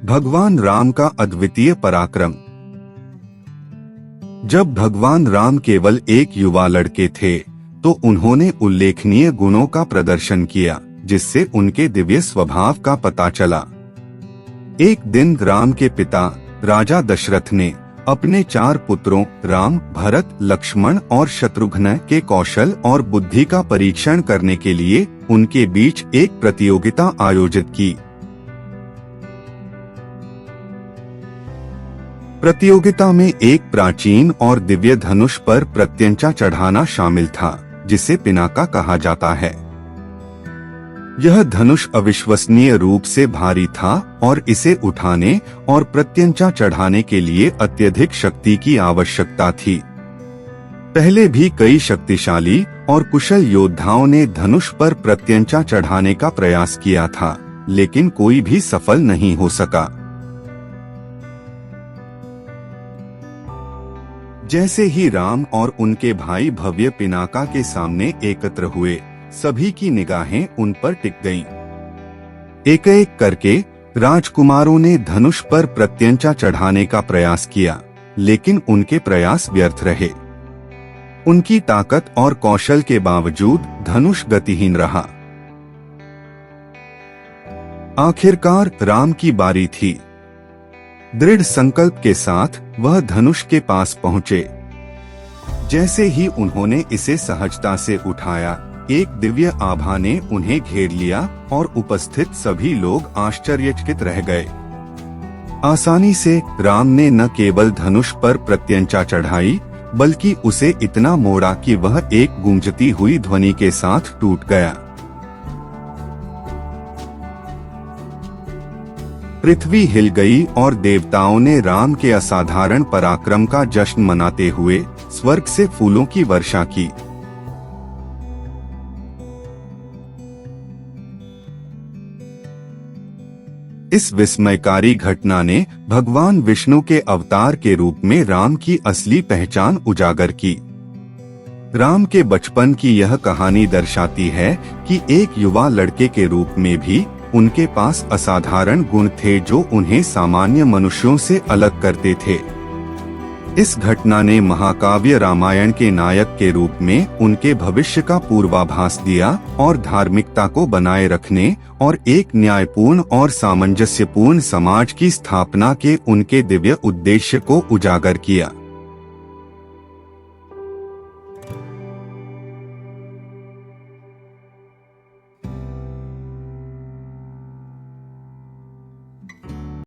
भगवान राम का अद्वितीय पराक्रम। जब भगवान राम केवल एक युवा लड़के थे तो उन्होंने उल्लेखनीय गुणों का प्रदर्शन किया, जिससे उनके दिव्य स्वभाव का पता चला। एक दिन राम के पिता राजा दशरथ ने अपने 4 पुत्रों राम, भरत, लक्ष्मण और शत्रुघ्न के कौशल और बुद्धि का परीक्षण करने के लिए उनके बीच एक प्रतियोगिता आयोजित की। प्रतियोगिता में एक प्राचीन और दिव्य धनुष पर प्रत्यंचा चढ़ाना शामिल था, जिसे पिनाका कहा जाता है। यह धनुष अविश्वसनीय रूप से भारी था और इसे उठाने और प्रत्यंचा चढ़ाने के लिए अत्यधिक शक्ति की आवश्यकता थी। पहले भी कई शक्तिशाली और कुशल योद्धाओं ने धनुष पर प्रत्यंचा चढ़ाने का प्रयास किया था, लेकिन कोई भी सफल नहीं हो सका। जैसे ही राम और उनके भाई भव्य पिनाका के सामने एकत्र हुए, सभी की निगाहें उन पर टिक गईं। एक-एक करके राजकुमारों ने धनुष पर प्रत्यंचा चढ़ाने का प्रयास किया, लेकिन उनके प्रयास व्यर्थ रहे। उनकी ताकत और कौशल के बावजूद धनुष गतिहीन रहा। आखिरकार राम की बारी थी। दृढ़ संकल्प के साथ वह धनुष के पास पहुंचे। जैसे ही उन्होंने इसे सहजता से उठाया, एक दिव्य आभा ने उन्हें घेर लिया और उपस्थित सभी लोग आश्चर्यचकित रह गए। आसानी से राम ने न केवल धनुष पर प्रत्यंचा चढ़ाई, बल्कि उसे इतना मोड़ा कि वह एक गूंजती हुई ध्वनि के साथ टूट गया। पृथ्वी हिल गई और देवताओं ने राम के असाधारण पराक्रम का जश्न मनाते हुए स्वर्ग से फूलों की वर्षा की। इस विस्मयकारी घटना ने भगवान विष्णु के अवतार के रूप में राम की असली पहचान उजागर की। राम के बचपन की यह कहानी दर्शाती है कि एक युवा लड़के के रूप में भी उनके पास असाधारण गुण थे जो उन्हें सामान्य मनुष्यों से अलग करते थे। इस घटना ने महाकाव्य रामायण के नायक के रूप में उनके भविष्य का पूर्वाभास दिया और धार्मिकता को बनाए रखने और एक न्यायपूर्ण और सामंजस्यपूर्ण समाज की स्थापना के उनके दिव्य उद्देश्य को उजागर किया।